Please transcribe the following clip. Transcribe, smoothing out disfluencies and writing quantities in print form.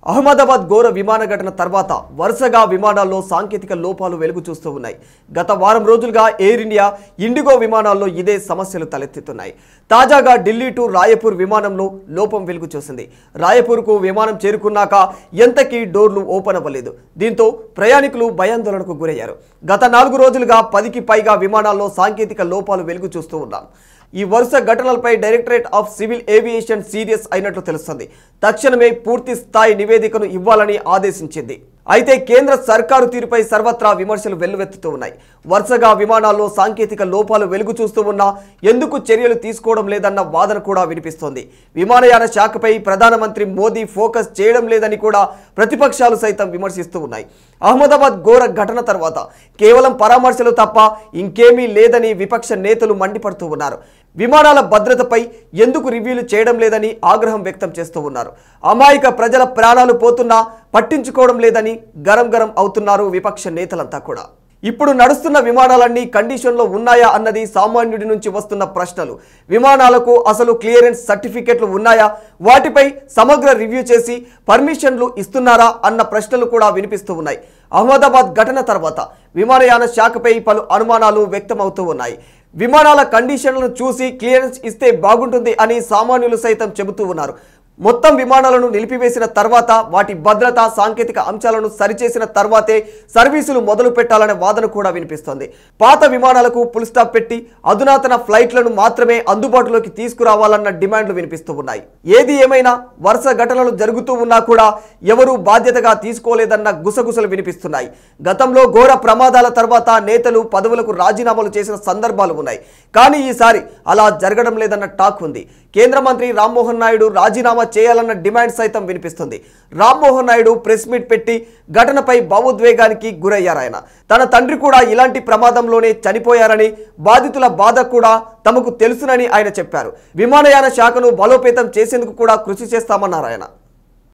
అహ్మదాబాద్ ఘోర విమాన ఘటన తర్వాత వరుసగా విమానాల్లో సాంకేతిక లోపాలు వెలుగు చూస్తూ ఉన్నాయి. గత వారం రోజులుగా ఎయిర్ ఇండియా, ఇండిగో విమానాల్లో ఇదే సమస్యలు తలెత్తుతున్నాయి. తాజాగా ఢిల్లీ టు రాయపూర్ విమానంలో లోపం వెలుగు చూసింది. రాయపూర్కు విమానం చేరుకున్నాక ఎంతకీ డోర్లు ఓపెన్ అవ్వలేదు. దీంతో ప్రయాణికులు భయాందోళనకు గురయ్యారు. గత 4 రోజులుగా 10కి పైగా విమానాల్లో సాంకేతిక లోపాలు వెలుగు చూస్తూ ఉన్నాం. ఈ వరుస ఘటనలపై directorate of civil aviation serious అయినట్లు తెలుస్తుంది. తక్షణమే పూర్తి స్థాయి నివేదికను ఇవ్వాలని ఆదేశించింది. అయితే కేంద్ర సర్కారు తీరుపై సర్వత్రా విమర్శలు వెల్లువెత్తుతూ ఉన్నాయి. వరుసగా విమానాల్లో సాంకేతిక లోపాలు వెలుగు చూస్తూ ఉన్నా ఎందుకు చర్యలు తీసుకోవడం లేదన్న వాదన కూడా వినిపిస్తోంది. విమానయాన శాఖపై ప్రధానమంత్రి మోదీ ఫోకస్ చేయడం లేదని కూడా ప్రతిపక్షాలు సైతం విమర్శిస్తూ ఉన్నాయి. అహ్మదాబాద్ ఘోర ఘటన తర్వాత కేవలం పరామర్శలు తప్ప ఇంకేమీ లేదని విపక్ష నేతలు మండిపడుతూ ఉన్నారు. విమానాల భద్రతపై ఎందుకు రివ్యూలు చేయడం లేదని ఆగ్రహం వ్యక్తం చేస్తూ ఉన్నారు. అమాయక ప్రజల ప్రాణాలు పోతున్నా పట్టించుకోవడం లేదని గరం అవుతున్నారు విపక్ష నేతలంతా కూడా. ఇప్పుడు నడుస్తున్న విమానాలన్నీ కండిషన్లో ఉన్నాయా అన్నది సామాన్యుడి నుంచి వస్తున్న ప్రశ్నలు. విమానాలకు అసలు క్లియరెన్స్ సర్టిఫికెట్లు ఉన్నాయా, వాటిపై సమగ్ర రివ్యూ చేసి పర్మిషన్లు ఇస్తున్నారా అన్న ప్రశ్నలు కూడా వినిపిస్తూ ఉన్నాయి. అహ్మదాబాద్ ఘటన తర్వాత విమానయాన శాఖపై పలు అనుమానాలు వ్యక్తమవుతూ ఉన్నాయి. విమానాల కండిషన్లను చూసి క్లియరెన్స్ ఇస్తే బాగుంటుంది అని సామాన్యులు సైతం చెబుతూ ఉన్నారు. మొత్తం విమానాలను నిలిపివేసిన తర్వాత వాటి భద్రత, సాంకేతిక అంశాలను సరిచేసిన తర్వాతే సర్వీసులు మొదలు పెట్టాలనే వాదన కూడా వినిపిస్తోంది. పాత విమానాలకు ఫుల్ స్టాప్ పెట్టి అధునాతన ఫ్లైట్లను మాత్రమే అందుబాటులోకి తీసుకురావాలన్న డిమాండ్లు వినిపిస్తూ ఉన్నాయి. ఏది ఏమైనా వరుస ఘటనలు జరుగుతూ ఉన్నా కూడా ఎవరూ బాధ్యతగా తీసుకోలేదన్న గుసగుసలు వినిపిస్తున్నాయి. గతంలో ఘోర ప్రమాదాల తర్వాత నేతలు పదవులకు రాజీనామాలు చేసిన సందర్భాలు ఉన్నాయి. కానీ ఈసారి అలా జరగడం లేదన్న టాక్ ఉంది. కేంద్ర మంత్రి రామ్మోహన్ నాయుడు రాజీనామా చేయాలన్న డిమాండ్ సైతం వినిపిస్తుంది. రామ్మోహన్ నాయుడు ప్రెస్ మీట్ పెట్టి ఘటనపై భావోద్వేగానికి గురయ్యారు. ఆయన తన తండ్రి కూడా ఇలాంటి ప్రమాదంలోనే చనిపోయారని, బాధితుల బాధ కూడా తమకు తెలుసునని ఆయన చెప్పారు. విమానయాన శాఖను బలోపేతం చేసేందుకు కూడా కృషి చేస్తామన్నారు ఆయన.